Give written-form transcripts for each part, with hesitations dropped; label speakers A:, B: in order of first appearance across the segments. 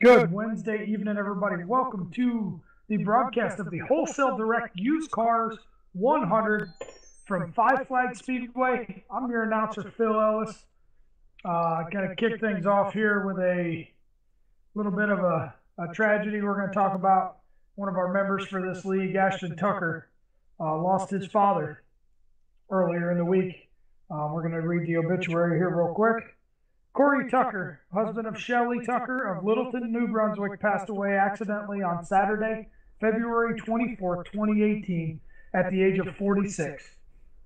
A: Good Wednesday evening, everybody. Welcome to the broadcast of the Wholesale Direct Used Cars 100 from Five Flag Speedway. I'm your announcer, Phil Ellis. Going to kick things off here with a little bit of a tragedy. We're going to talk about one of our members for this league, Ashton Tucker, lost his father earlier in the week. We're going to read the obituary here real quick. Corey Tucker, husband of Shelley Tucker of Littleton, New Brunswick, passed away accidentally on Saturday, February 24, 2018, at the age of 46.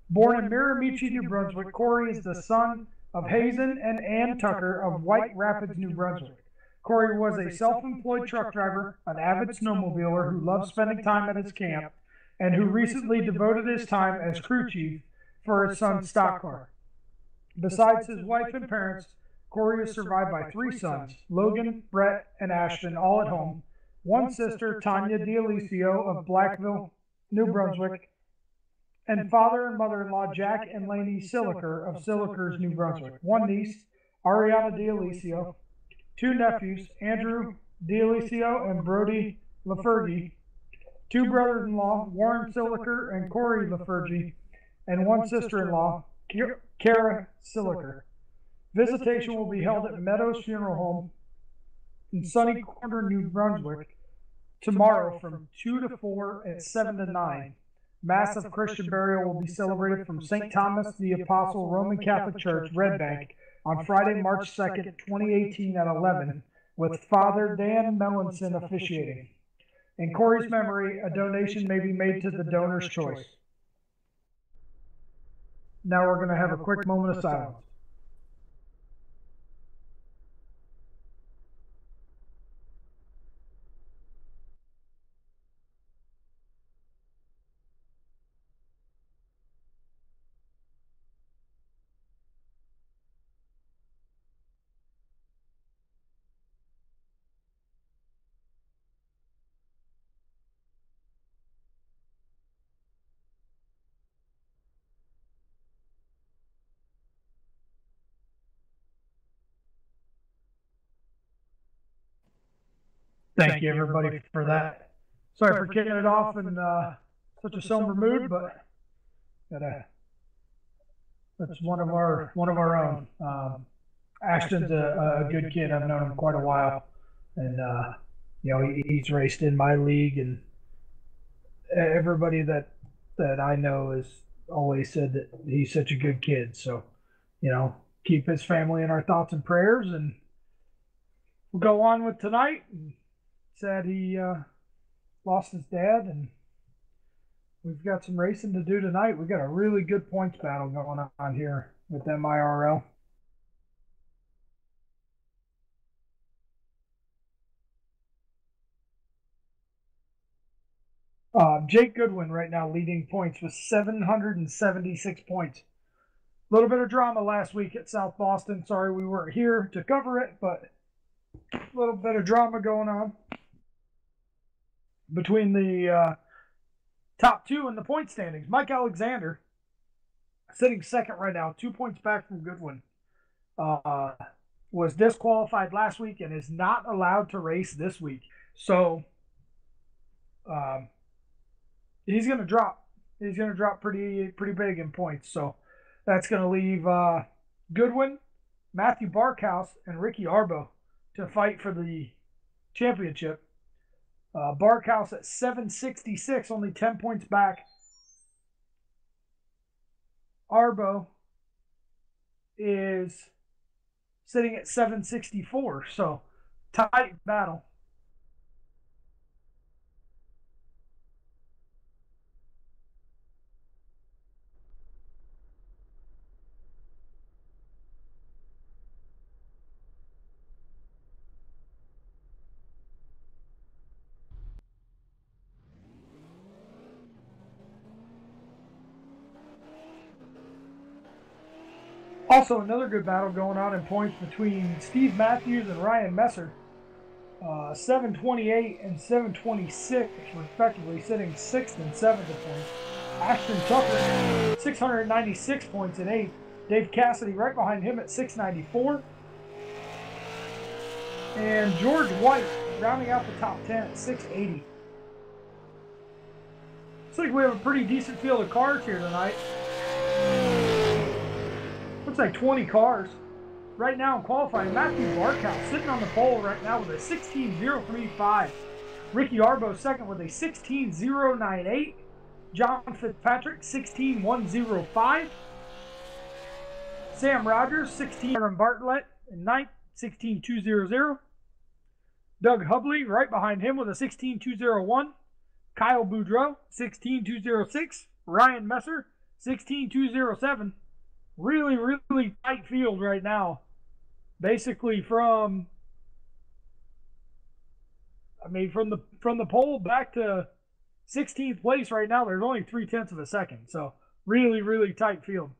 A: Born in Miramichi, New Brunswick, Corey is the son of Hazen and Ann Tucker of White Rapids, New Brunswick. Corey was a self-employed truck driver, an avid snowmobiler who loved spending time at his camp, and who recently devoted his time as crew chief for his son's stock car. Besides his wife and parents, Corey is survived by three sons, Logan, Brett, and Ashton, all at home, one sister, Tanya D'Alicio of Blackville, New Brunswick, and father and mother-in-law, Jack and Lainey Silliker of Sillikers, New Brunswick, one niece, Ariana D'Alicio, two nephews, Andrew D'Alicio and Brody LaFergie, two brothers-in-law, Warren Silliker and Corey LaFergie, and one sister-in-law, Kara Silliker. Visitation will be held at Meadows Funeral Home in Sunny Corner, New Brunswick, tomorrow from 2 to 4 and 7 to 9. Mass of Christian burial will be celebrated from St. Thomas the Apostle Roman Catholic Church, Red Bank, on Friday, March 2nd, 2018 at 11, with Father Dan Melanson officiating. In Corey's memory, a donation may be made to the donor's choice. Now we're going to have a quick moment of silence. Thank you, everybody, for that. Sorry for kicking it off in such a somber mood, but that's one of our own. Ashton's a good kid. I've known him quite a while, and he's raced in my league, and everybody that I know has always said that he's such a good kid. So, keep his family in our thoughts and prayers, and we'll go on with tonight. Said he lost his dad, and we've got some racing to do tonight. We've got a really good points battle going on here with MIRL. Jake Goodwin right now leading points with 776 points. A little bit of drama last week at South Boston. Sorry we weren't here to cover it, but a little bit of drama going on between the top two in the point standings. Mike Alexander sitting second right now, 2 points back from Goodwin. Was disqualified last week and is not allowed to race this week. So he's going to drop. He's going to drop pretty big in points. So that's going to leave Goodwin, Matthew Barkhouse, and Ricky Arbo to fight for the championship. Barkhouse at 766, only 10 points back. Arbo is sitting at 764, so tight battle. Also, another good battle going on in points between Steve Matthews and Ryan Messer. 728 and 726, respectively, sitting 6th and 7th at points. Ashton Tucker, 696 points in 8th. Dave Cassidy right behind him at 694. And George White rounding out the top 10 at 680. Looks like we have a pretty decent field of cars here tonight. Looks like 20 cars. Right now in qualifying, Matthew Barkow sitting on the pole right now with a 16.035. Ricky Arbo second with a 16.098. John Fitzpatrick 16.105. Sam Rogers 16. Aaron Bartlett in ninth 16.200. Doug Hubley right behind him with a 16.201. Kyle Boudreau 16.206. Ryan Messer 16.207. Really, really tight field right now. Basically from the pole back to 16th place right now, there's only 0.3 of a second. So really, really tight field.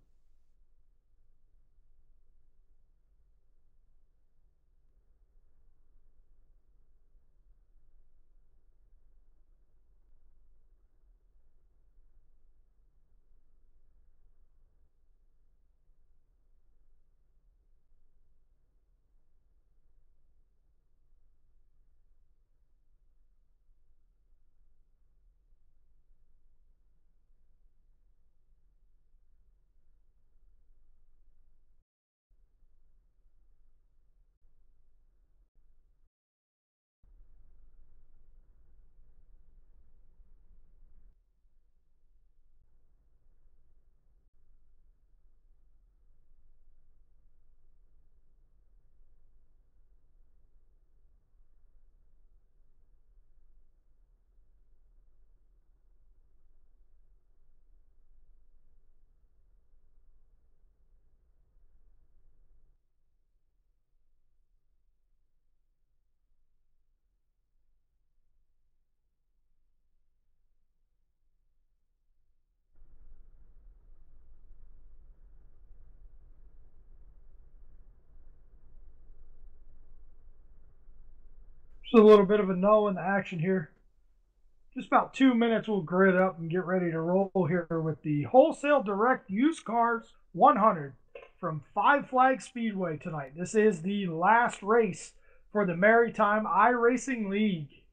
A: Just a little bit of a null in the action here. Just about 2 minutes, we'll grid up and get ready to roll here with the Wholesale Direct Used Cars 100 from Five Flag Speedway tonight. This is the last race for the Maritime iRacing League.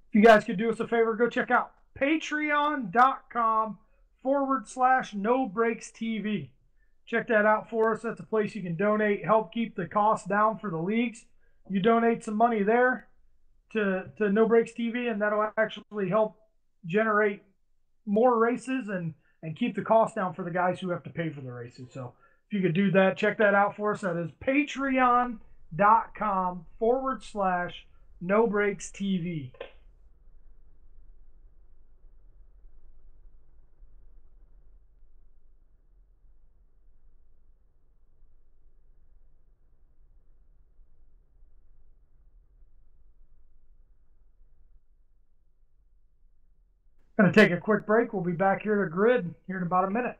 A: If you guys could do us a favor, go check out patreon.com/NoBreaksTV. Check that out for us. That's a place you can donate, help keep the costs down for the leagues. You donate some money there to No Breaks TV, and that'll actually help generate more races and keep the cost down for the guys who have to pay for the races. So if you could do that, check that out for us. That is patreon.com/NoBreaksTV. Going to take a quick break. We'll be back here to grid here in about a minute.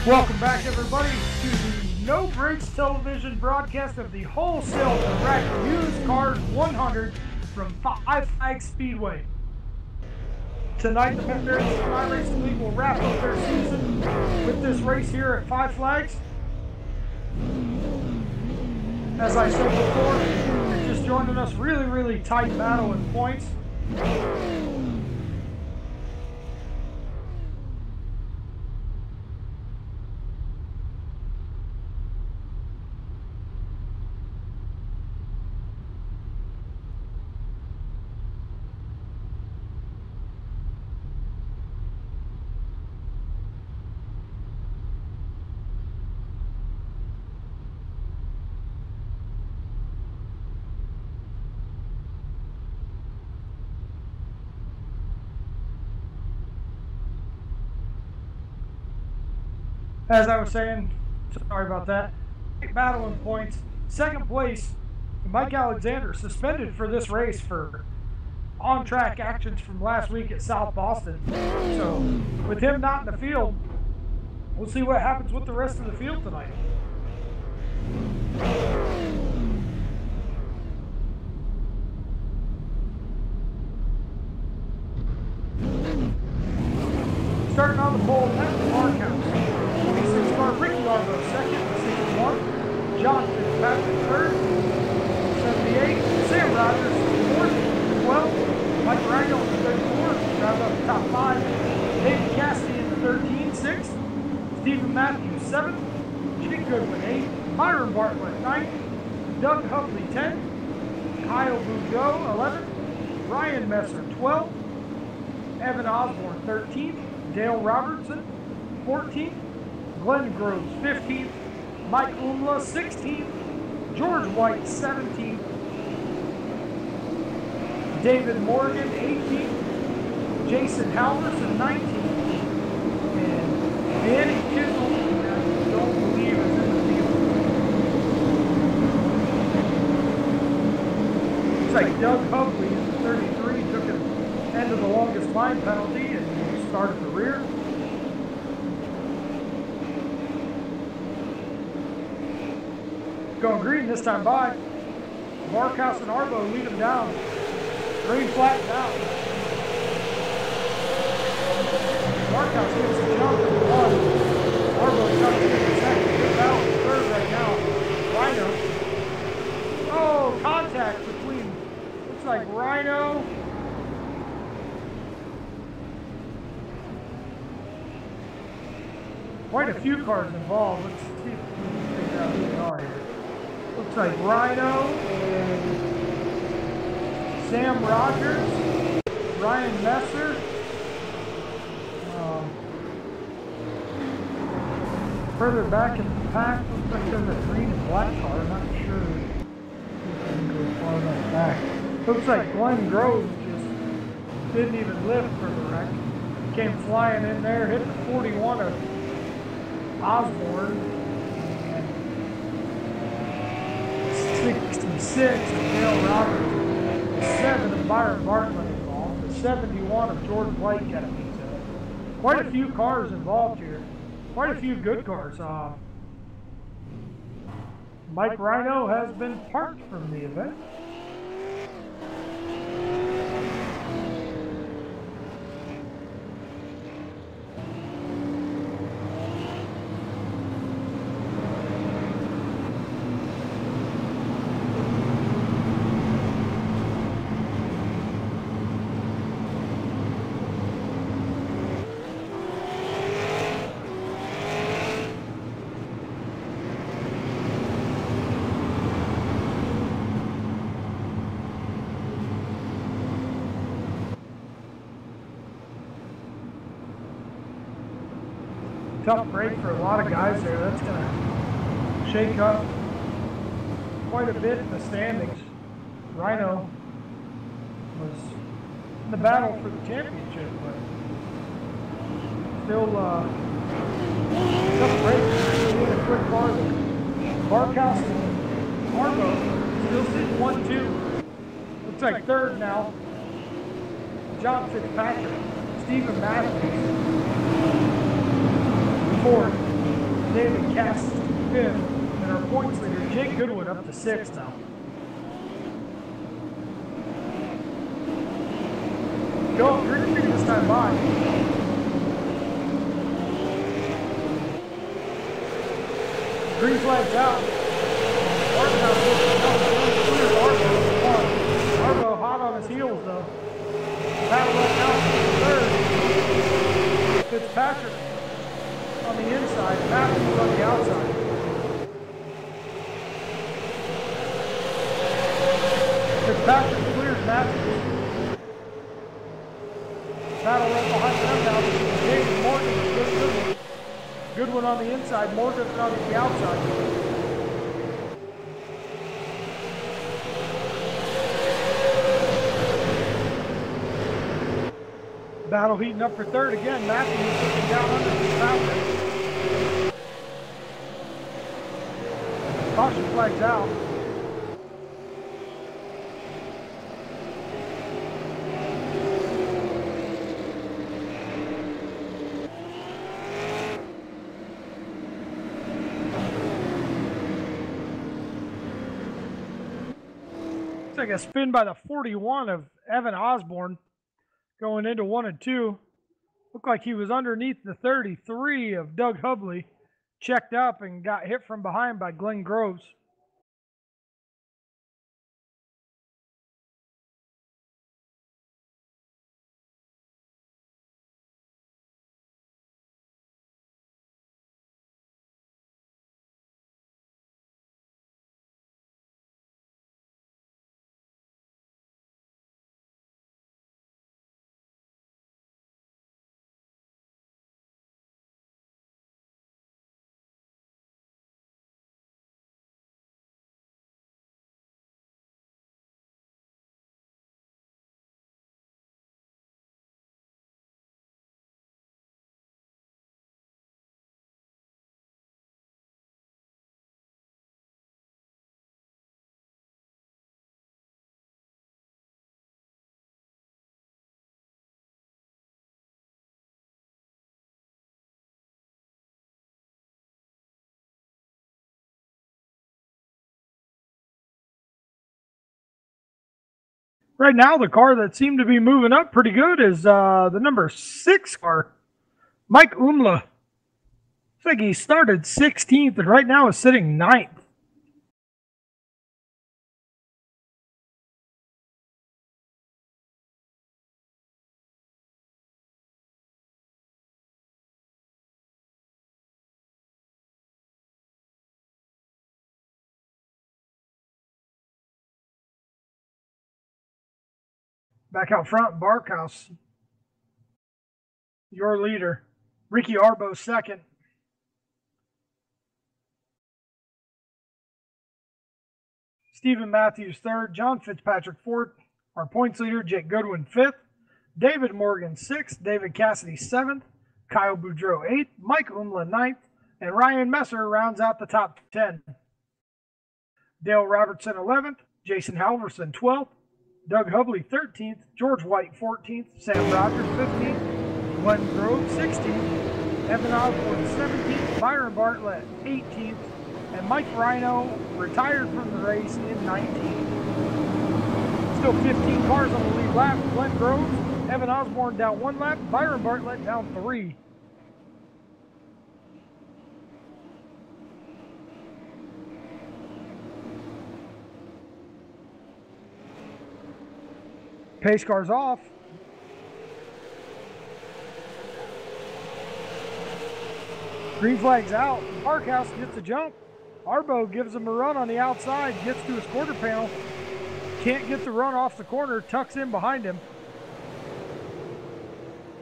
A: Welcome back, everybody, to the No Brakes Television broadcast of the Wholesale Direct Used Cars 100 from Five Flags Speedway. Tonight, the members of iRacing League will wrap up their season with this race here at Five Flags. As I said before, if you're just joining us, really tight battle in points. As I was saying, sorry about that, battle in points. Second place, Mike Alexander, suspended for this race for on-track actions from last week at South Boston. So with him not in the field, we'll see what happens with the rest of the field tonight. Starting on the pole, at the bar count. 26 car, Ricky Arbo second, 61. John Fitzpatrick third, 78. Sam Rogers fourth, 12. Mike Rhino in the 34, round up the top 5. David Cassidy in the 13, 6th. Stephen Matthews 7th. Jake Goodwin 8th. Myron Bartlett 9th. Doug Hubley 10th. Kyle Boudreau 11th. Ryan Messer 12th. Evan Osborne 13th. Dale Robertson 14th. Glenn Groves 15th. Mike Umla 16th. George White 17th. David Morgan 18th. Jason Halverson 19th. And Danny Kissel, I don't believe is in the field. Looks like Doug Hubley in the 33 took an end of the longest line penalty and started the rear. Going green this time by. Barkhouse and Arbo lead him down. Green flatten out. Barkhouse gets the jump in the 1. Arbo comes in the 2nd. Good battle in the 3rd right now. Rhino. Oh, contact between, looks like Rhino. Quite a few cars involved. Let's see if we can figure out who they are here. Looks like Rhino and Sam Rogers, Ryan Messer. Further back in the pack, looks like there's a green and black car. I'm not sure if we can go far enough back. Looks like Glenn Groves just didn't even lift for the wreck. Came flying in there, hit the 41 of Osborne. 66 of Dale Roberts, 7 of Byron Bartlett involved, the 71 of George White got a piece of it. Quite a few cars involved here. Quite a few good cars. Mike Rhino has been parked from the event. Tough break for a lot of guys there. That's going to shake up quite a bit in the standings. Rhino was in the battle for the championship, but still tough break. Doing a quick car there. Barkhouse and Arbo still sitting 1-2. Looks like third now. John Fitzpatrick, Stephen Matthews. Fourth, David Cass to 5th, and our points leader, Jake Goodwin, up to 6th now. Go, green this time by. Green flag's out. Arbo hot on his heels though. Battle left out to 3rd. Fitzpatrick on the inside, Matthews on the outside. Fitzpatrick clears Matthews. Battle right behind them now. David Morgan, Goodwin on the inside, Morgan on the outside. Battle heating up for 3rd again. Matthews looking down under the fountain. Caution flags out. Looks like a spin by the 41 of Evan Osborne. Going into 1 and 2. Looked like he was underneath the 33 of Doug Hubley. Checked up and got hit from behind by Glenn Groves. Right now, the car that seemed to be moving up pretty good is the number 6 car, Mike Umla. Looks like he started 16th and right now is sitting 9th. Back out front, Barkhouse, your leader. Ricky Arbo 2nd. Stephen Matthews 3rd. John Fitzpatrick 4th. Our points leader, Jake Goodwin 5th. David Morgan 6th. David Cassidy 7th. Kyle Boudreau 8th. Mike Umla 9th. And Ryan Messer rounds out the top 10. Dale Robertson 11th. Jason Halverson 12th. Doug Hubley 13th, George White 14th, Sam Rogers 15th, Glenn Grove 16th, Evan Osborne 17th, Byron Bartlett 18th, and Mike Rhino retired from the race in 19th. Still 15 cars on the lead lap. Glenn Grove, Evan Osborne down 1 lap, Byron Bartlett down 3. Pace car's off. Green flag's out. Parkhouse gets a jump. Arbo gives him a run on the outside, gets to his quarter panel. Can't get the run off the corner, tucks in behind him.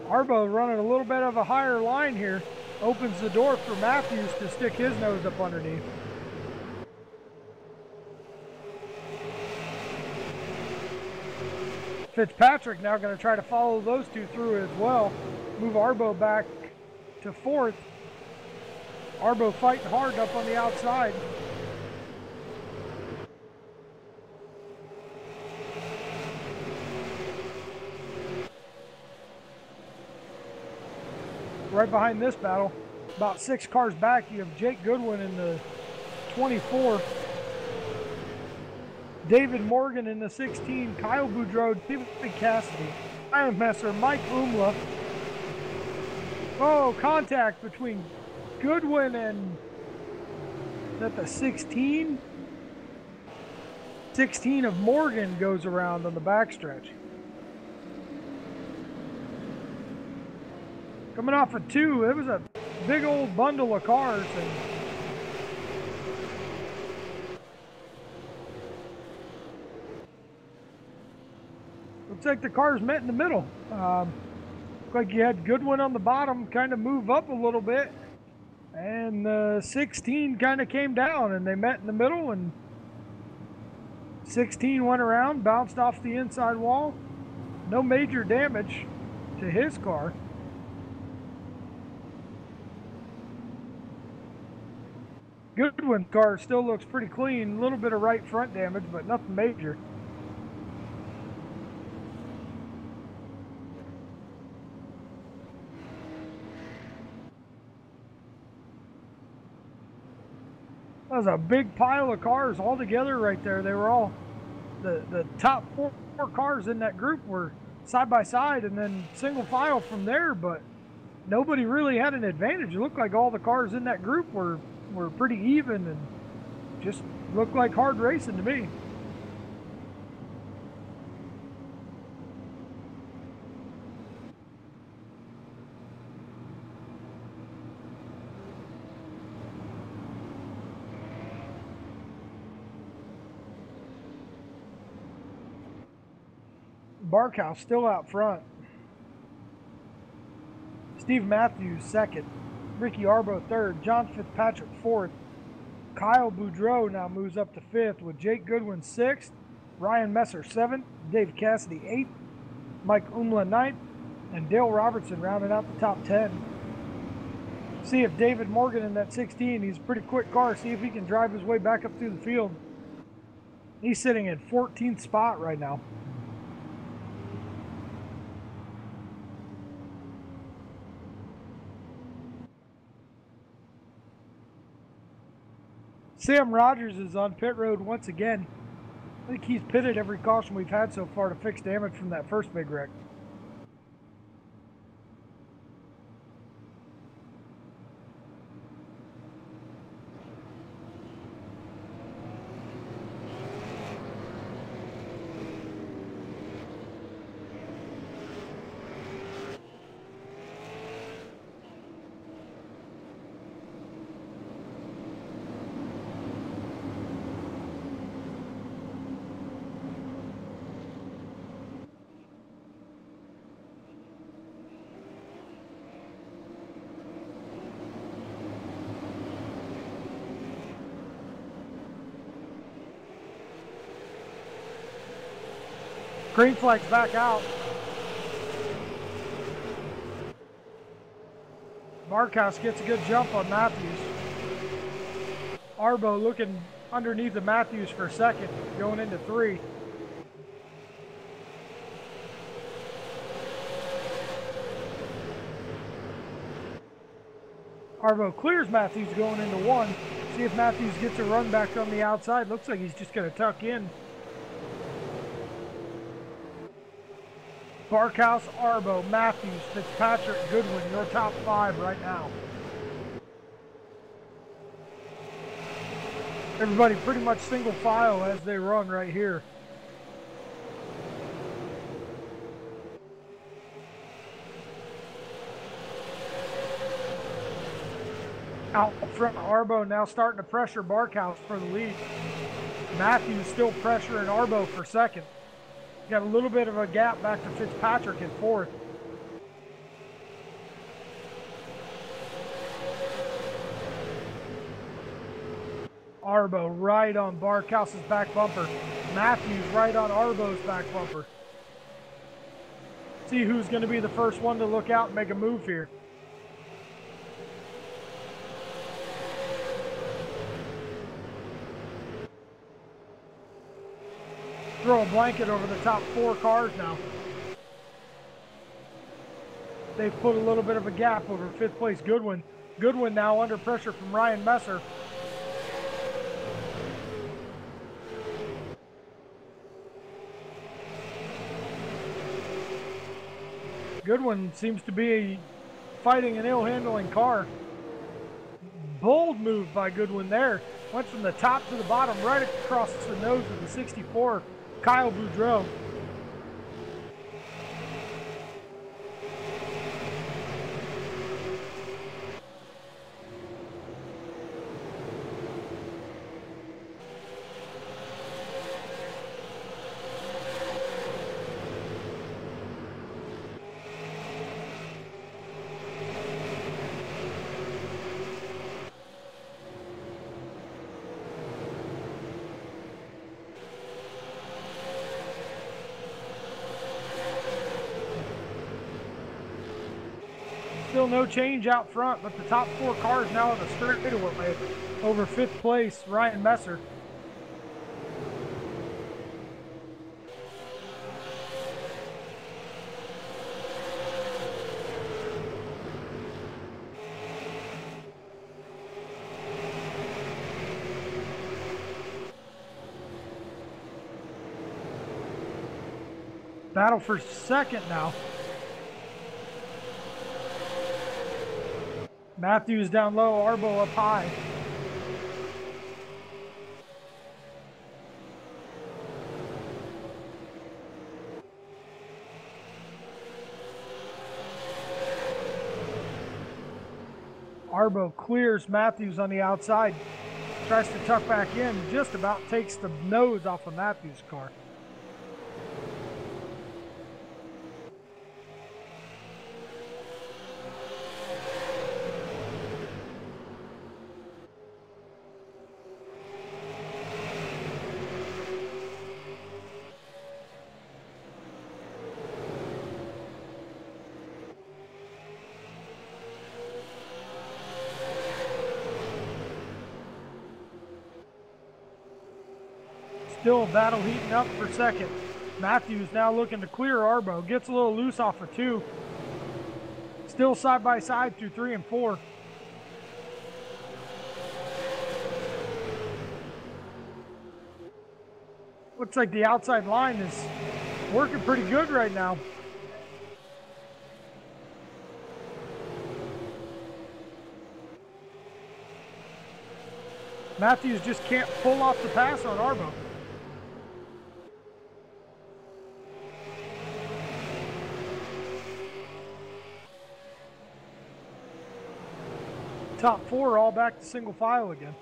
A: Arbo running a little bit of a higher line here. Opens the door for Matthews to stick his nose up underneath. Fitzpatrick now going to try to follow those two through as well. Move Arbo back to 4th. Arbo fighting hard up on the outside. Right behind this battle, About 6 cars back, you have Jake Goodwin in the 24. David Morgan in the 16. Kyle Boudreau, David Cassidy, Ryan Messer, Mike Umla. Oh, contact between Goodwin and, is that the 16? 16 of Morgan goes around on the backstretch. Coming off of 2, it was a big old bundle of cars. And looks like the cars met in the middle. Looked like you had Goodwin on the bottom kind of move up a little bit, and 16 kind of came down, and they met in the middle, and 16 went around, bounced off the inside wall. No major damage to his car. Goodwin's car still looks pretty clean. A little bit of right front damage, but nothing major. That was a big pile of cars all together right there. They were all, the top four cars in that group were side by side and then single file from there, but nobody really had an advantage. It looked like all the cars in that group were pretty even and just looked like hard racing to me. Barkhouse still out front. Steve Matthews second. Ricky Arbo third. John Fitzpatrick fourth. Kyle Boudreau now moves up to fifth with Jake Goodwin sixth. Ryan Messer seventh. Dave Cassidy eighth. Mike Umla ninth. And Dale Robertson rounding out the top 10. See if David Morgan in that 16, he's a pretty quick car. See if he can drive his way back up through the field. He's sitting at 14th spot right now. Sam Rogers is on pit road once again. I think he's pitted every caution we've had so far to fix damage from that first big wreck. Green flag's back out. Barkhouse gets a good jump on Matthews. Arbo looking underneath of Matthews for second, going into 3. Arbo clears Matthews going into 1. See if Matthews gets a run back on the outside. Looks like he's just going to tuck in. Barkhouse, Arbo, Matthews, Fitzpatrick, Goodwin, your top 5 right now. Everybody pretty much single file as they run right here. Out front, Arbo now starting to pressure Barkhouse for the lead. Matthews still pressuring Arbo for second. Got a little bit of a gap back to Fitzpatrick in 4th. Arbo right on Barkhouse's back bumper. Matthews right on Arbo's back bumper. See who's going to be the first one to look out and make a move here. Throw a blanket over the top 4 cars now. They've put a little bit of a gap over 5th place Goodwin. Goodwin now under pressure from Ryan Messer. Goodwin seems to be fighting an ill-handling car. Bold move by Goodwin there. Went from the top to the bottom, right across the nose of the 64, Kyle Boudreau. Still no change out front, but the top 4 cars now in the straightaway. Over 5th place, Ryan Messer. Battle for second now. Matthews down low, Arbo up high. Arbo clears Matthews on the outside. Tries to tuck back in, just about takes the nose off of Matthews' car. Still a battle heating up for second. Matthews now looking to clear Arbo. Gets a little loose off of 2. Still side by side through 3 and 4. Looks like the outside line is working pretty good right now. Matthews just can't pull off the pass on Arbo. Top 4 all back to single file again.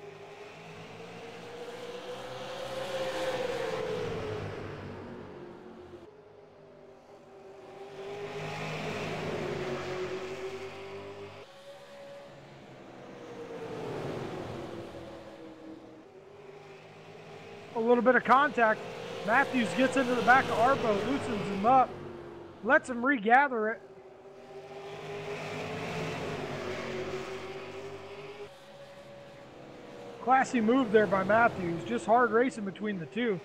A: A little bit of contact. Matthews gets into the back of Arbo, loosens him up, lets him regather it. Classy move there by Matthews, just hard racing between the two.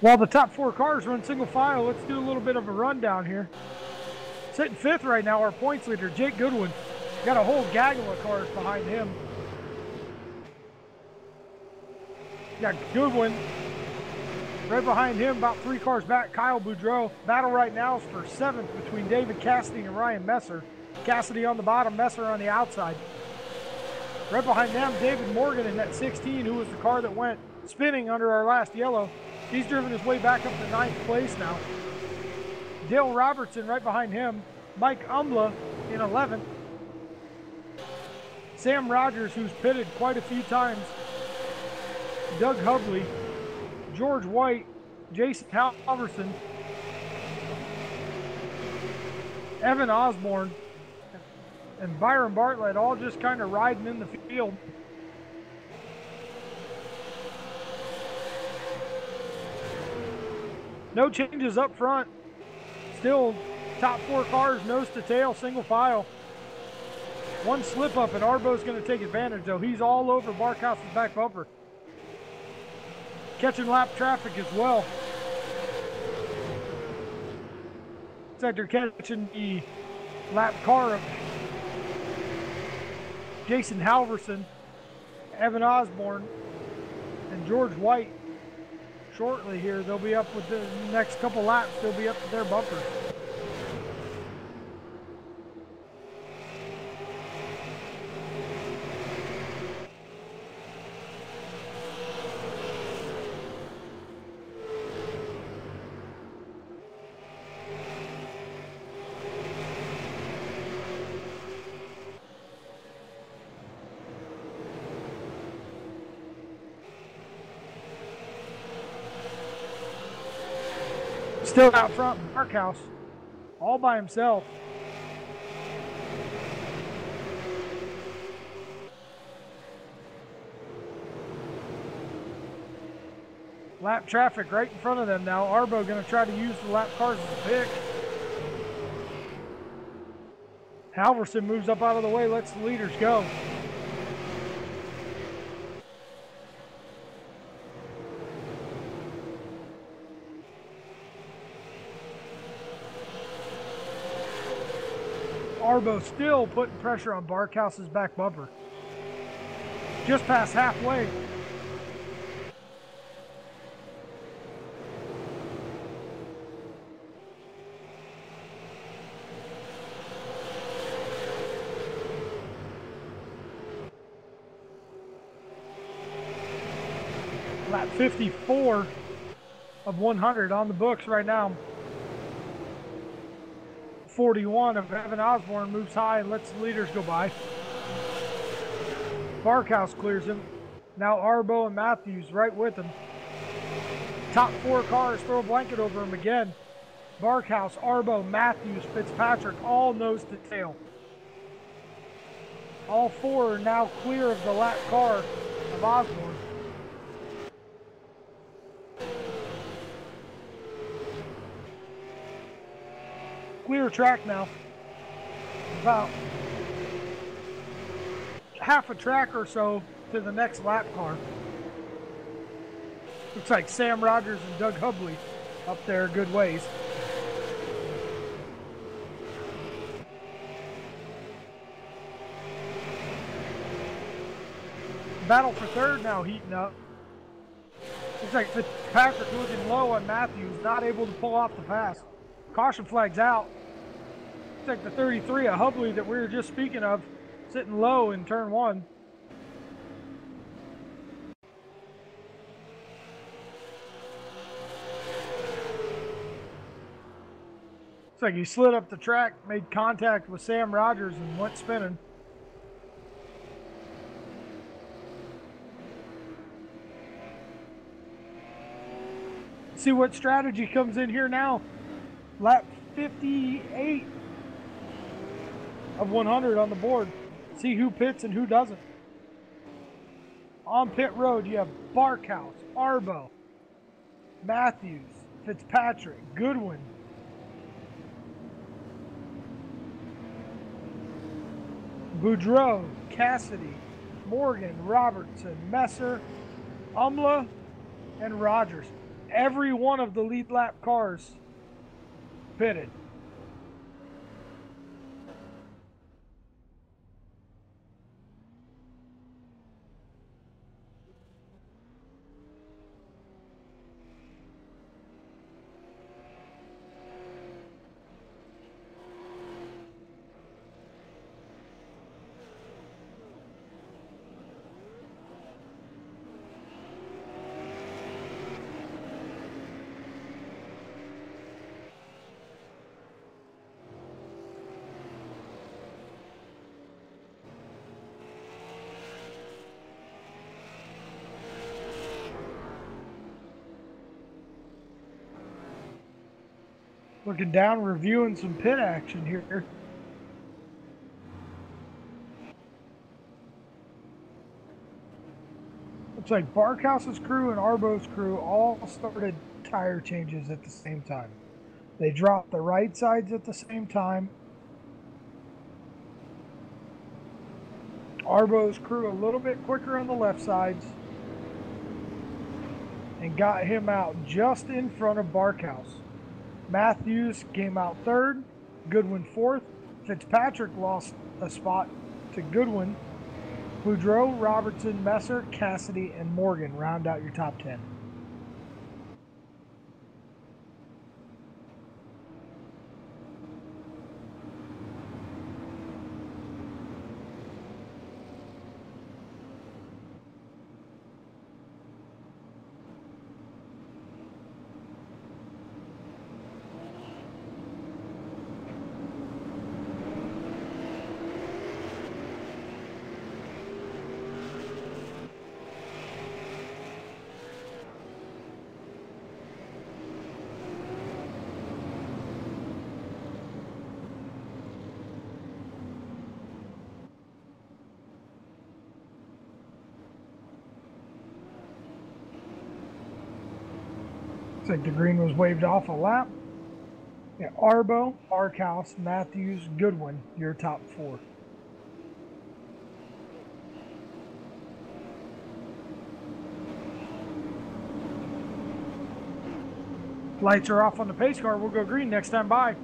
A: While the top 4 cars run single file, let's do a little bit of a rundown here. Sitting 5th right now, our points leader, Jake Goodwin. Got a whole gaggle of cars behind him. Got Goodwin. Right behind him, about 3 cars back, Kyle Boudreau. Battle right now is for 7th between David Cassidy and Ryan Messer. Cassidy on the bottom, Messer on the outside. Right behind them, David Morgan in that 16, who was the car that went spinning under our last yellow. He's driven his way back up to 9th place now. Dale Robertson right behind him. Mike Umla in 11th. Sam Rogers, who's pitted quite a few times. Doug Hubley. George White. Jason Halverson. Evan Osborne. and Byron Bartlett all just kind of riding in the field. No changes up front. Still top 4 cars, nose to tail, single file. One slip up and Arbo's going to take advantage, though. He's all over Barkhouse's back bumper. Catching lap traffic as well. Looks like they're catching the lap car of Jason Halverson, Evan Osborne, and George White. Shortly here, they'll be up with the next couple laps. They'll be up to their bumpers. Still out front, Barkhouse, all by himself. Lap traffic right in front of them now. Arbo going to try to use the lap cars as a pick. Halverson moves up out of the way, lets the leaders go. Arbo still putting pressure on Barkhouse's back bumper. Just past halfway. Lap 54 of 100 on the books right now. 41 of Evan Osborne moves high and lets the leaders go by. Barkhouse clears him. Now Arbo and Matthews right with him. Top 4 cars throw a blanket over him again. Barkhouse, Arbo, Matthews, Fitzpatrick, all nose to tail. All 4 are now clear of the lap car of Osborne. Clear track now. About half a track or so to the next lap car. Looks like Sam Rogers and Doug Hubley up there a good ways. Battle for third now heating up. Looks like Fitzpatrick looking low on Matthews, not able to pull off the pass. Caution flag's out. Looks like the 33 of Hubley that we were just speaking of, sitting low in turn 1. Looks like he slid up the track, made contact with Sam Rogers and went spinning. See what strategy comes in here now. Lap 58 of 100 on the board. See who pits and who doesn't. On pit road, you have Barkhouse, Arbo, Matthews, Fitzpatrick, Goodwin, Boudreaux, Cassidy, Morgan, Robertson, Messer, Umla, and Rogers. Every one of the lead lap cars pitted. Looking down, reviewing some pit action here. Looks like Barkhouse's crew and Arbo's crew all started tire changes at the same time. They dropped the right sides at the same time. Arbo's crew a little bit quicker on the left sides and got him out just in front of Barkhouse. Matthews came out third, Goodwin fourth. Fitzpatrick lost a spot to Goodwin. Boudreau, Robertson, Messer, Cassidy, and Morgan round out your top 10. Looks like the green was waved off a lap. Yeah, Arbo, Barkhouse, Matthews, Goodwin, your top 4. Lights are off on the pace car. We'll go green next time by.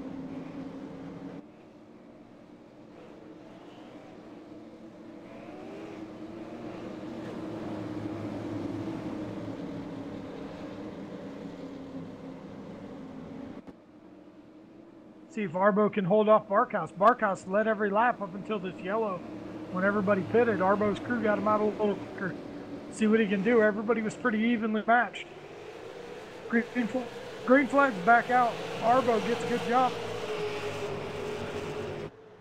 A: See if Arbo can hold off Barkhouse. Barkhouse led every lap up until this yellow. When everybody pitted, Arbo's crew got him out a little quicker. See what he can do. Everybody was pretty evenly matched. Green flag's back out. Arbo gets a good jump.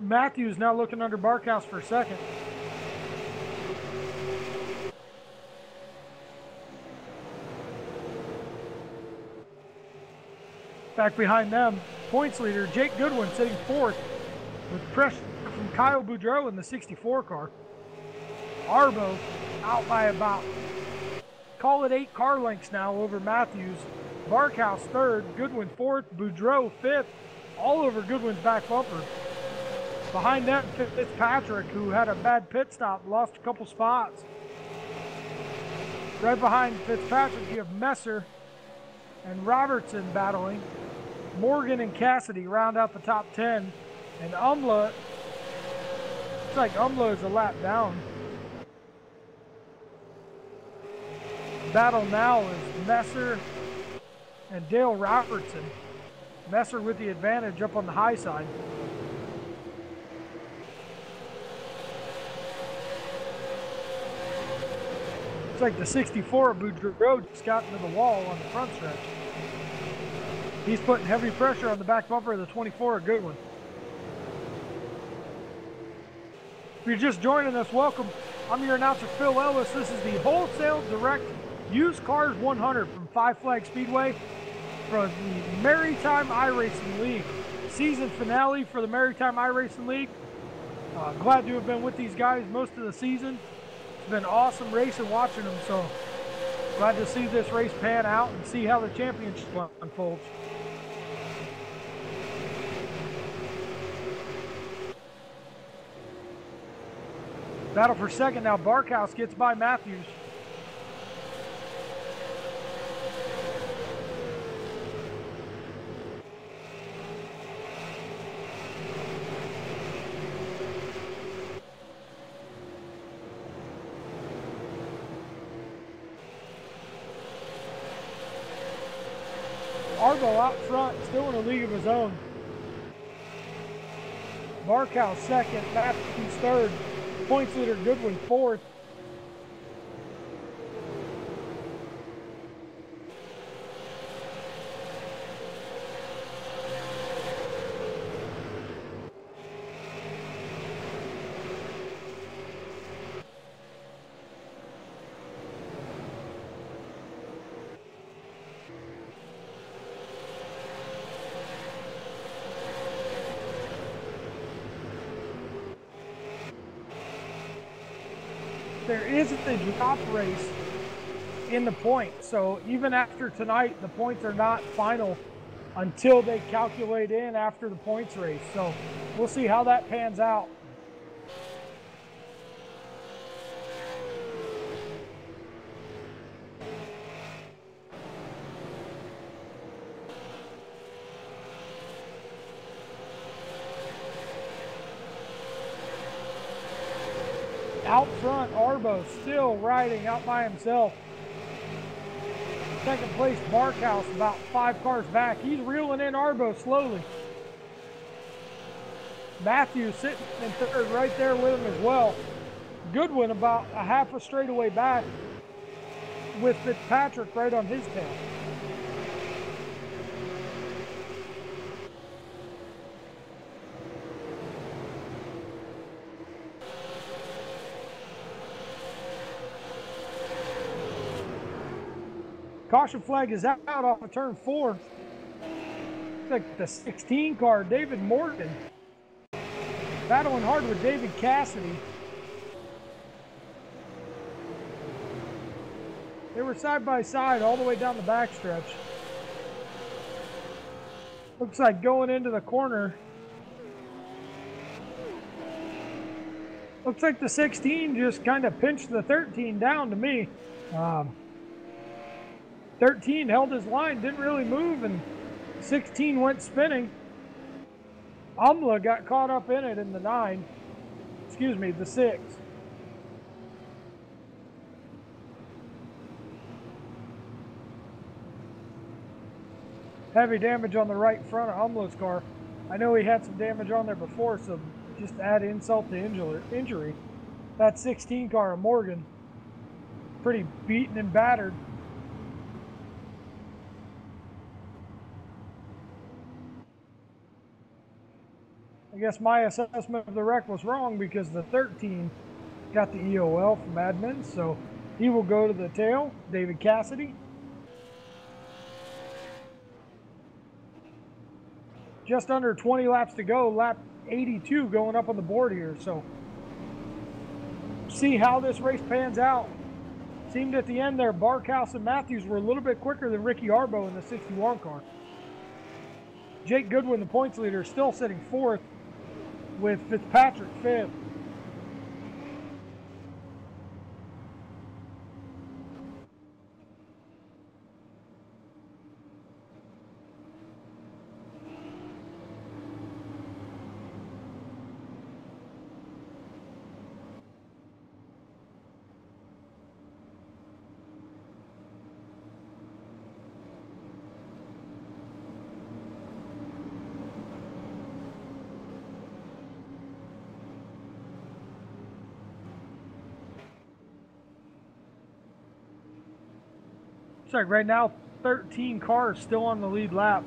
A: Matthews now looking under Barkhouse for a second. Back behind them, points leader Jake Goodwin sitting 4th with pressure from Kyle Boudreau in the 64 car. Arbo out by about, call it 8 car lengths now over Matthews. Barkhouse 3rd, Goodwin 4th, Boudreau 5th, all over Goodwin's back bumper. Behind them, Fitzpatrick, who had a bad pit stop, lost a couple spots. Right behind Fitzpatrick, you have Messer and Robertson battling. Morgan and Cassidy round out the top 10. And Umla, looks like Umla is a lap down. Battle now is Messer and Dale Robertson. Messer with the advantage up on the high side. Looks like the 64 of Boudreau just got into the wall on the front stretch. He's putting heavy pressure on the back bumper of the 24 of Goodwin. If you're just joining us, welcome. I'm your announcer, Phil Ellis. This is the Wholesale Direct Used Cars 100 from Five Flag Speedway for the Maritime iRacing League. Season finale for the Maritime iRacing League. Glad to have been with these guys most of the season. It's been awesome racing watching them, so glad to see this race pan out and see how the championship unfolds. Battle for second now. Barkhouse gets by Matthews. Arbo out front, still in a league of his own. Barkhouse second, Matthews third. Points leader Goodwin 4th. There isn't a drop race in the points. So even after tonight, the points are not final until they calculate in after the points race. So we'll see how that pans out. Out front, Arbo still riding out by himself. Second place, Barkhouse, about 5 cars back. He's reeling in Arbo slowly. Matthews sitting in third right there with him as well. Goodwin about a half a straightaway back with Fitzpatrick right on his tail. Caution flag is out off of turn 4. Looks like the 16 car, David Morgan, battling hard with David Cassidy. They were side by side all the way down the backstretch. Looks like going into the corner. Looks like the 16 just kind of pinched the 13 down to me. 13 held his line, didn't really move, and 16 went spinning. Amla got caught up in it in the 9. Excuse me, the 6. Heavy damage on the right front of Amla's car. I know he had some damage on there before, so just add insult to injury. That 16 car of Morgan, pretty beaten and battered. I guess my assessment of the wreck was wrong because the 13 got the EOL from admin, so he will go to the tail, David Cassidy. Just under 20 laps to go, lap 82 going up on the board here, so see how this race pans out. Seemed at the end there, Barkhouse and Matthews were a little bit quicker than Ricky Arbo in the 61 car. Jake Goodwin, the points leader, still sitting 4th, with Fitzpatrick 5th. Looks like right now 13 cars still on the lead lap.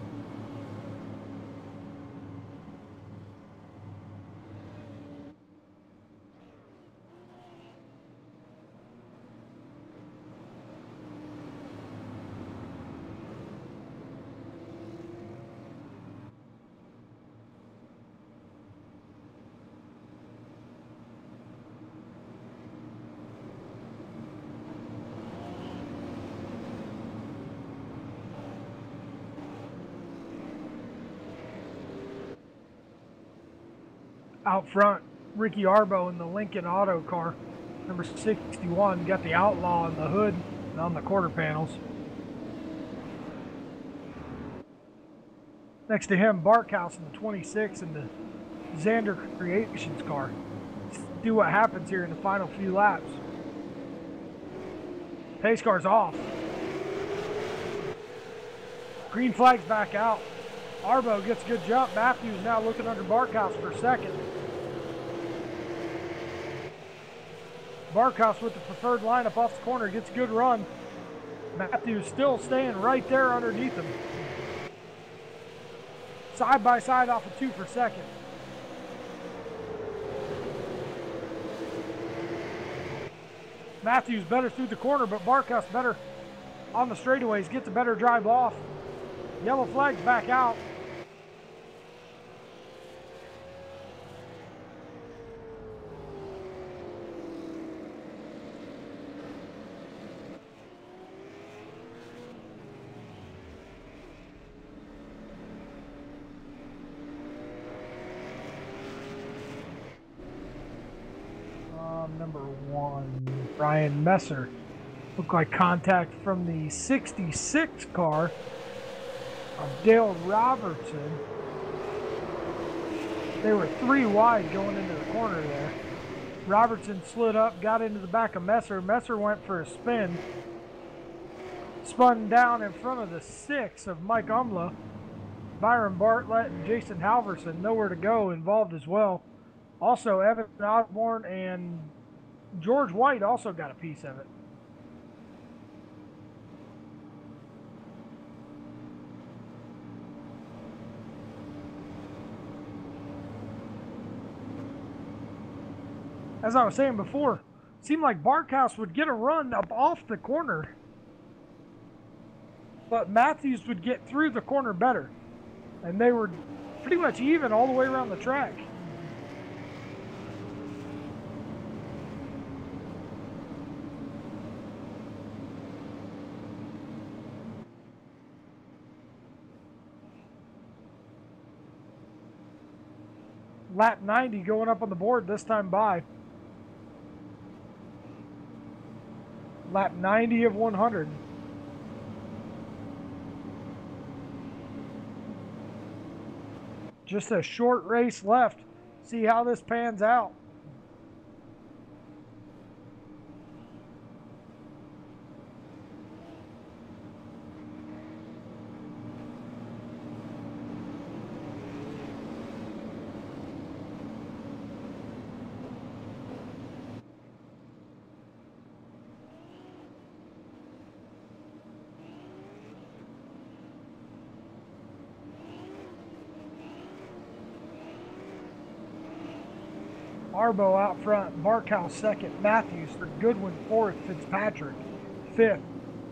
A: Out front, Ricky Arbo in the Lincoln Auto car, number 61, got the Outlaw on the hood and on the quarter panels. Next to him, Barkhouse in the 26 and the Xander Creations car. Let's do what happens here in the final few laps. Pace car's off. Green flag's back out. Arbo gets a good jump. Matthews now looking under Barkhouse for second. Barkhouse with the preferred lineup off the corner gets a good run. Matthews still staying right there underneath him. Side by side off of 2 for second. Matthews better through the corner, but Barkhouse better on the straightaways, gets a better drive off. Yellow flag's back out. number 1, Brian Messer. Looked like contact from the 66 car of Dale Robertson. They were 3 wide going into the corner there. Robertson slid up, got into the back of Messer. Messer went for a spin. Spun down in front of the 6 of Mike Umla. Byron Bartlett and Jason Halverson, nowhere to go, involved as well. Also, Evan Osborne and George White also got a piece of it. As I was saying before, it seemed like Barkhouse would get a run up off the corner, but Matthews would get through the corner better. And they were pretty much even all the way around the track. Lap 90 going up on the board this time by. Lap 90 of 100. Just a short race left. See how this pans out. Arbo out front, Barkhouse second, Matthews for Goodwin fourth, Fitzpatrick fifth,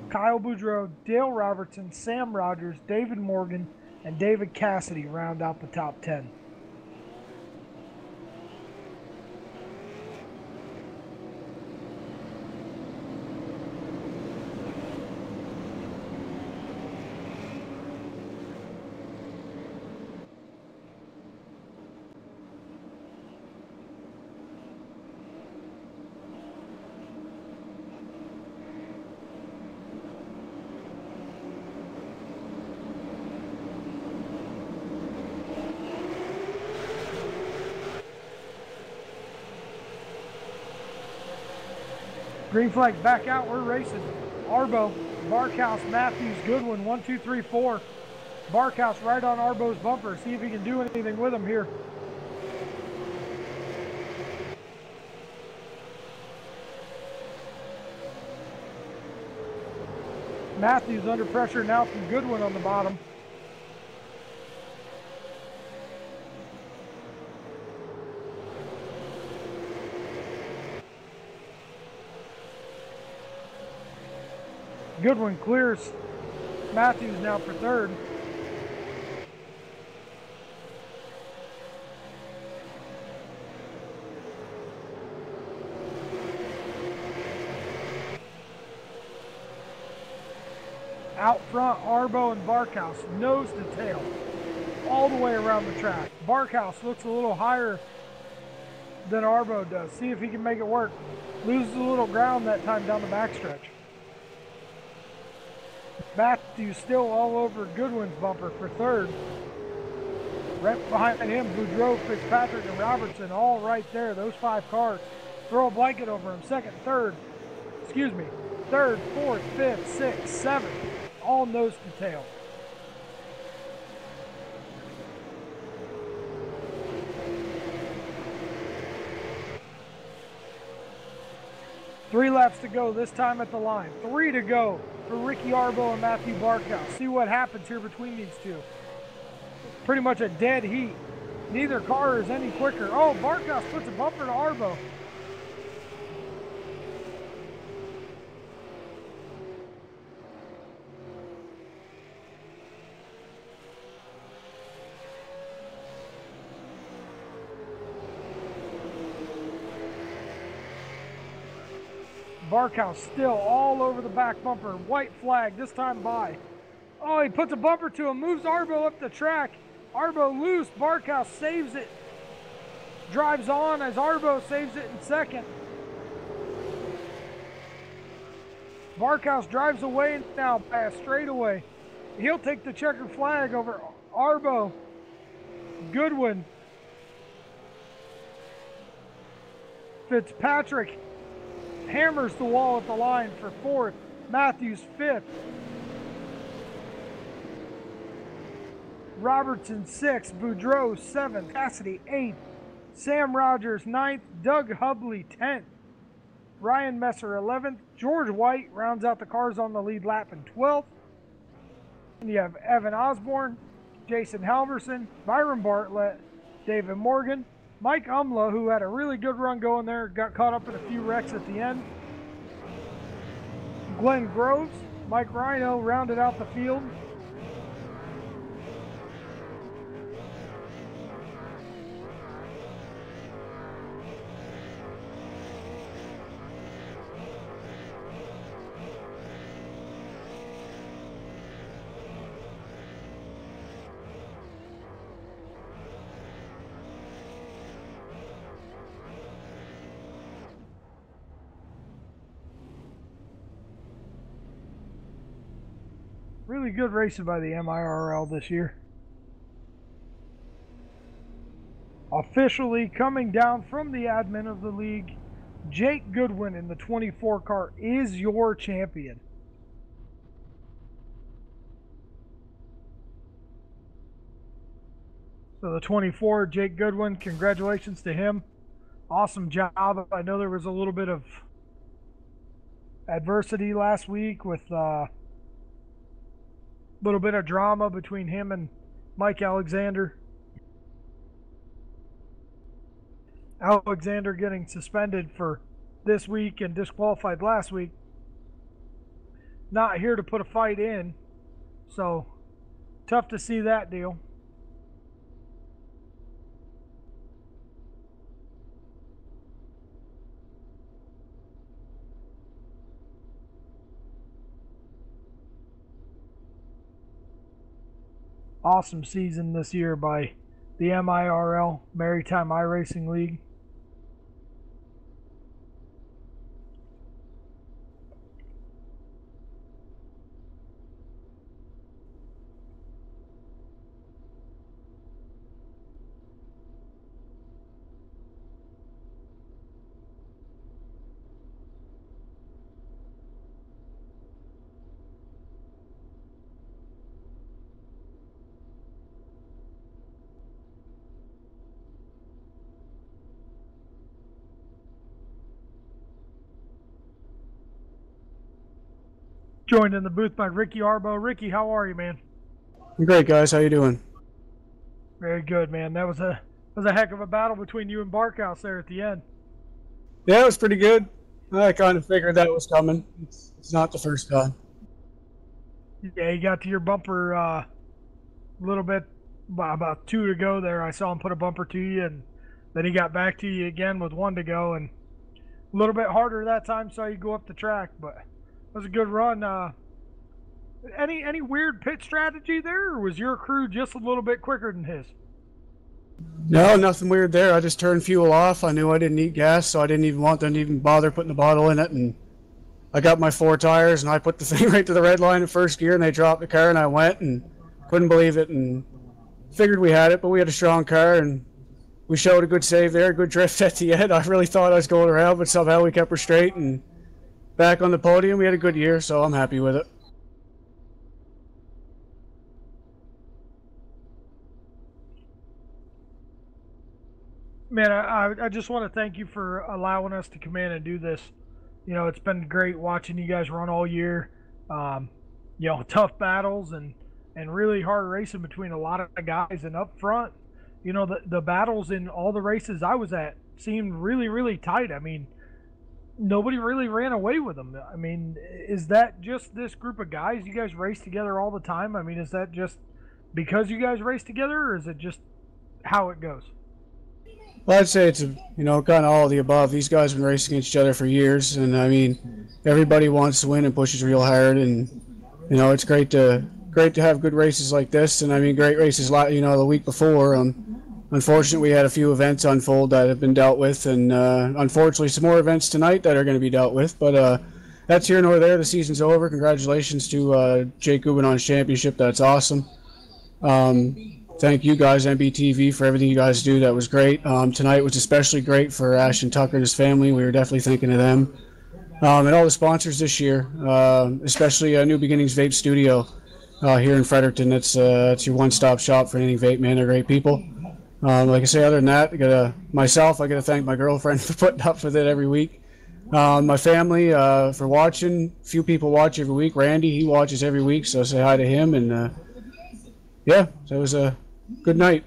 A: Kyle Boudreau, Dale Robertson, Sam Rogers, David Morgan, and David Cassidy round out the top 10. Green flag back out, we're racing. Arbo, Barkhouse, Matthews, Goodwin, 1, 2, 3, 4. Barkhouse right on Arbo's bumper. See if he can do anything with him here. Matthews under pressure now from Goodwin on the bottom. Goodwin clears Matthews now for third. Out front, Arbo and Barkhouse, nose to tail, all the way around the track. Barkhouse looks a little higher than Arbo does. See if he can make it work. Loses a little ground that time down the backstretch. Matthews still all over Goodwin's bumper for third. Right behind him, Boudreau, Fitzpatrick, and Robertson, all right there. Those 5 cars. Throw a blanket over him. Second, third, fourth, fifth, sixth, seventh, all nose to tail. Three laps to go this time at the line. 3 to go for Ricky Arbo and Matthew Barkhouse. See what happens here between these two. Pretty much a dead heat. Neither car is any quicker. Oh, Barkhouse puts a bumper to Arbo. Barkhouse still all over the back bumper. White flag this time by. Oh, he puts a bumper to him, moves Arbo up the track. Arbo loose, Barkhouse saves it. Drives on as Arbo saves it in second. Barkhouse drives away now by a straightaway. He'll take the checkered flag over Arbo. Goodwin. Fitzpatrick hammers the wall at the line for 4th. Matthews 5th. Robertson 6th. Boudreau 7th. Cassidy 8th. Sam Rogers 9th. Doug Hubley 10th. Ryan Messer 11th. George White rounds out the cars on the lead lap in 12th. And you have Evan Osborne, Jason Halverson, Byron Bartlett, David Morgan, Mike Umla, who had a really good run going there, got caught up in a few wrecks at the end. Glenn Groves, Mike Rhino rounded out the field. Really good racing by the MIRL this year. Officially coming down from the admin of the league, Jake Goodwin in the 24 car is your champion. So the 24, Jake Goodwin, congratulations to him. Awesome job. I know there was a little bit of adversity last week with little bit of drama between him and Mike Alexander. Alexander getting suspended for this week and disqualified last week. Not here to put a fight in, so tough to see that deal. Awesome season this year by the MIRL, Maritime iRacing League. Joined in the booth by Ricky Arbo. Ricky, how are you, man?
B: Great, guys. How you doing?
A: Very good, man. That was a heck of a battle between you and Barkhouse there at the end.
B: Yeah, it was pretty good. I kind of figured that was coming. It's not the first time.
A: Yeah, you got to your bumper a little bit, about 2 to go there. I saw him put a bumper to you, and then he got back to you again with 1 to go, and a little bit harder that time, saw you go up the track, but it was a good run. Any weird pit strategy there, or was your crew just a little bit quicker than his?
B: No, nothing weird there. I just turned fuel off. I knew I didn't need gas, so I didn't even want them to even bother putting the bottle in it. And I got my 4 tires, and I put the thing right to the red line in first gear, and they dropped the car, and I went and couldn't believe it, and figured we had it, but we had a strong car, and we showed a good save there, good drift at the end. I really thought I was going around, but somehow we kept her straight and back on the podium. We had a good year, so I'm happy with it.
A: Man, I just want to thank you for allowing us to come in and do this. You know, it's been great watching you guys run all year. You know, tough battles and really hard racing between a lot of guys. And up front, you know, the battles in all the races I was at seemed really, really tight. I mean, nobody really ran away with them. I mean, is that just this group of guys? You guys race together all the time? I mean, is that just because you guys race together, or is it just how it goes?
B: Well, I'd say it's, you know, kind of all of the above. These guys have been racing against each other for years, and I mean, everybody wants to win and pushes real hard, and you know, it's great to have good races like this, and I mean, great races, you know, the week before. Unfortunately, we had a few events unfold that have been dealt with, and unfortunately, some more events tonight that are going to be dealt with. But that's here nor there. The season's over. Congratulations to Jake Gubin on his championship. That's awesome. Thank you guys, MBTV, for everything you guys do. That was great. Tonight was especially great for Ashton Tucker and his family. We were definitely thinking of them. And all the sponsors this year, especially New Beginnings Vape Studio here in Fredericton. It's your one-stop shop for anything vape, man. They're great people. Like I say, other than that, I got to thank my girlfriend for putting up with it every week. My family for watching. Few people watch every week. Randy, he watches every week, so say hi to him. And yeah, so it was a good night.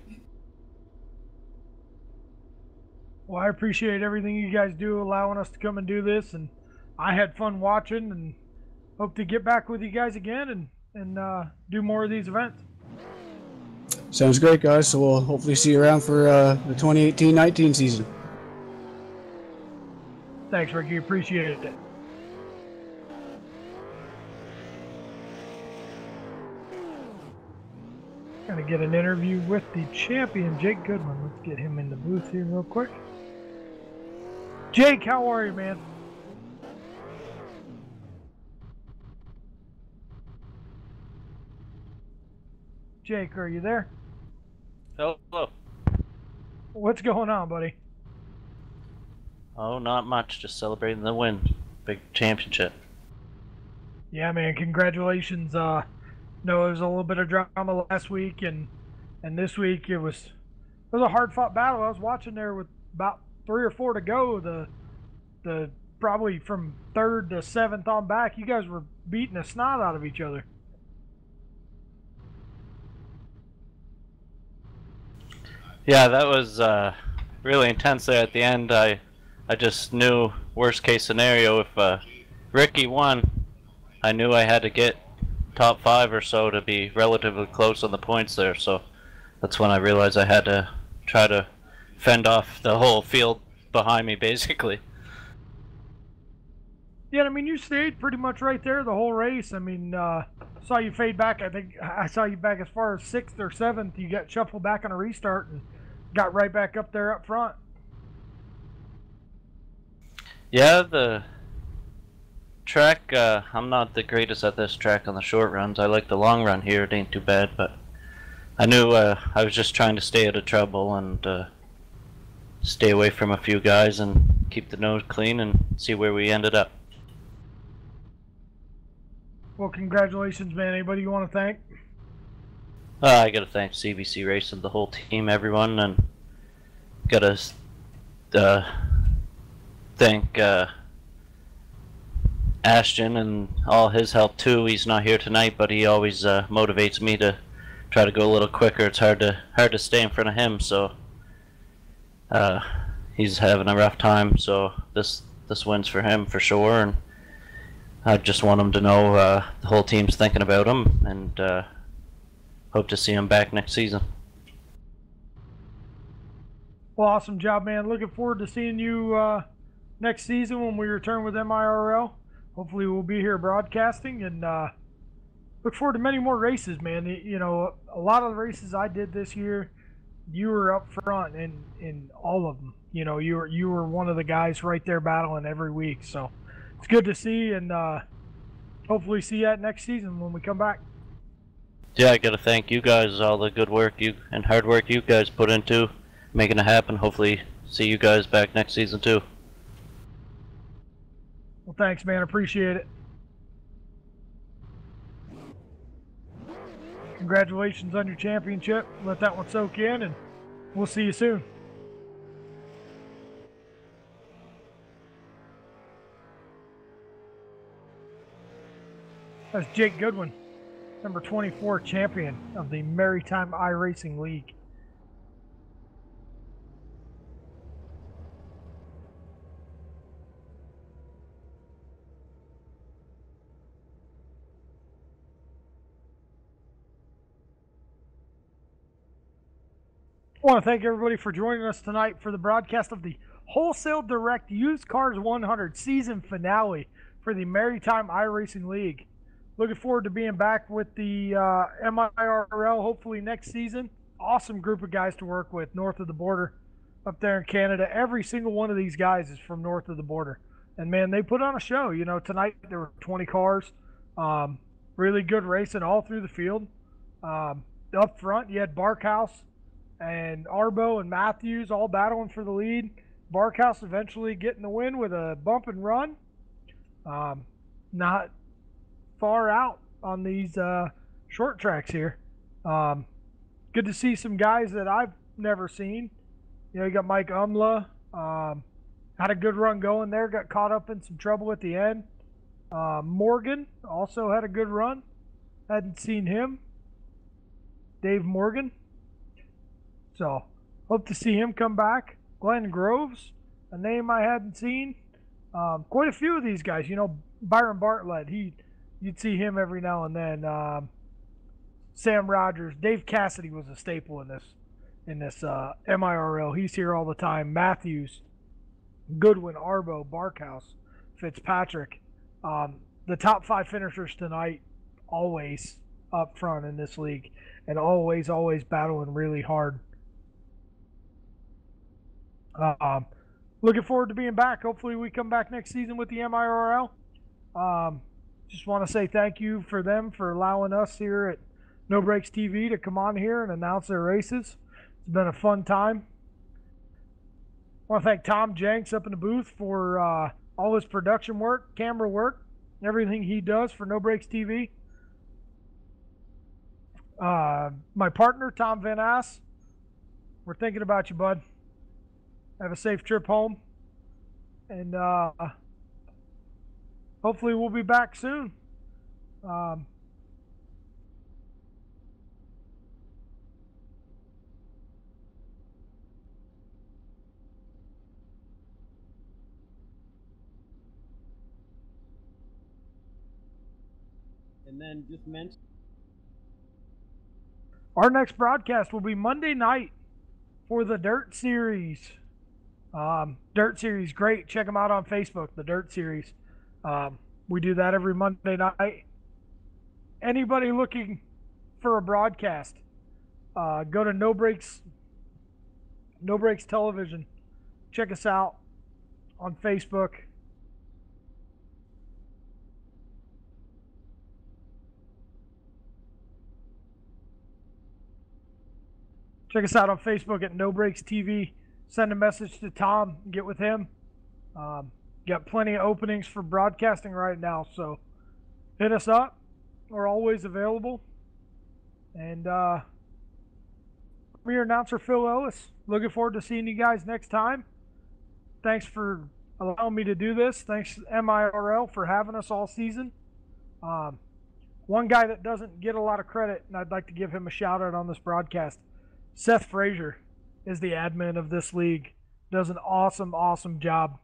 A: Well, I appreciate everything you guys do, allowing us to come and do this, and I had fun watching, and hope to get back with you guys again and do more of these events.
B: Sounds great, guys. So we'll hopefully see you around for the 2018-19 season.
A: Thanks, Ricky. Appreciate it. Gonna get an interview with the champion, Jake Goodwin. Let's get him in the booth here real quick. Jake, how are you, man? Jake, are you there?
C: Hello.
A: What's going on, buddy?
C: Oh, not much. Just celebrating the win. Big championship.
A: Yeah, man. Congratulations. No, there was a little bit of drama last week, and this week it was a hard fought battle. I was watching there with about 3 or 4 to go. The probably from 3rd to 7th on back, you guys were beating the snot out of each other.
C: Yeah, that was really intense there at the end. I just knew worst case scenario if Ricky won, I knew I had to get top 5 or so to be relatively close on the points there. So that's when I realized I had to try to fend off the whole field behind me, basically.
A: Yeah, I mean, you stayed pretty much right there the whole race. I mean, saw you fade back. I think I saw you back as far as 6th or 7th. You got shuffled back on a restart and got right back up there up front.
C: Yeah, the track, I'm not the greatest at this track on the short runs. I like the long run here. It ain't too bad, but I knew I was just trying to stay out of trouble and stay away from a few guys and keep the nose clean and see where we ended up.
A: Well, congratulations, man. Anybody you want to thank?
C: I gotta thank CBC Racing, the whole team, everyone, and gotta thank Ashton and all his help too. He's not here tonight, but he always motivates me to try to go a little quicker. It's hard to stay in front of him, so he's having a rough time. So this wins for him for sure, and I just want him to know the whole team's thinking about him, and hope to see him back next season.
A: Well, awesome job, man. Looking forward to seeing you next season when we return with MIRL. Hopefully we'll be here broadcasting, and look forward to many more races, man. You know, a lot of the races I did this year, you were up front in all of them. You know, you were one of the guys right there battling every week. So it's good to see, and hopefully see that next season when we come back.
C: Yeah, I gotta thank you guys, all the good work and hard work you guys put into making it happen. Hopefully see you guys back next season too.
A: Well, thanks, man. Appreciate it. Congratulations on your championship. Let that one soak in, and we'll see you soon. That's Jake Goodwin, number 24 champion of the Maritime iRacing League. I want to thank everybody for joining us tonight for the broadcast of the Wholesale Direct Used Cars 100 season finale for the Maritime iRacing League. Looking forward to being back with the MIRL hopefully next season. Awesome group of guys to work with north of the border up there in Canada. Every single one of these guys is from north of the border. And man, they put on a show. You know, tonight there were 20 cars. Really good racing all through the field. Up front, you had Barkhouse and Arbo and Matthews all battling for the lead. Barkhouse eventually getting the win with a bump and run. Not far out on these short tracks here. Good to see some guys that I've never seen. You know, you got Mike Umla. Had a good run going there. Got caught up in some trouble at the end. Morgan also had a good run. Hadn't seen him. Dave Morgan. So, hope to see him come back. Glenn Groves, a name I hadn't seen. Quite a few of these guys. You know, Byron Bartlett, you'd see him every now and then. Sam Rogers, Dave Cassidy was a staple in this MIRL. He's here all the time. Matthews, Goodwin, Arbo, Barkhouse, Fitzpatrick. The top 5 finishers tonight, always up front in this league, and always battling really hard. Looking forward to being back. Hopefully we come back next season with the MIRL. Just want to say thank you for them for allowing us here at No Brakes TV to come on here and announce their races. It's been a fun time. I want to thank Tom Jenks up in the booth for all his production work, camera work, everything he does for No Brakes TV. My partner, Tom Van Ass, we're thinking about you, bud. Have a safe trip home. And hopefully we'll be back soon.
D: And then just mention
A: our next broadcast will be Monday night for the Dirt Series. Dirt Series, great. Check them out on Facebook, the Dirt Series. We do that every Monday night. Anybody looking for a broadcast, go to No Brakes Television. Check us out on Facebook. Check us out on Facebook at No Brakes TV. Send a message to Tom, get with him. Got plenty of openings for broadcasting right now, so hit us up. We're always available. And I'm your announcer, Phil Ellis. Looking forward to seeing you guys next time. Thanks for allowing me to do this. Thanks MIRL for having us all season. One guy that doesn't get a lot of credit, and I'd like to give him a shout out on this broadcast, Seth Frazier is the admin of this league. Does an awesome job.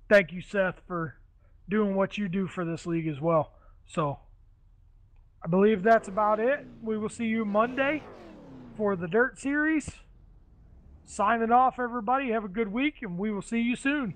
A: Thank you, Seth, for doing what you do for this league as well. So I believe that's about it. We will see you Monday for the Dirt Series. Signing off, everybody. Have a good week, and we will see you soon.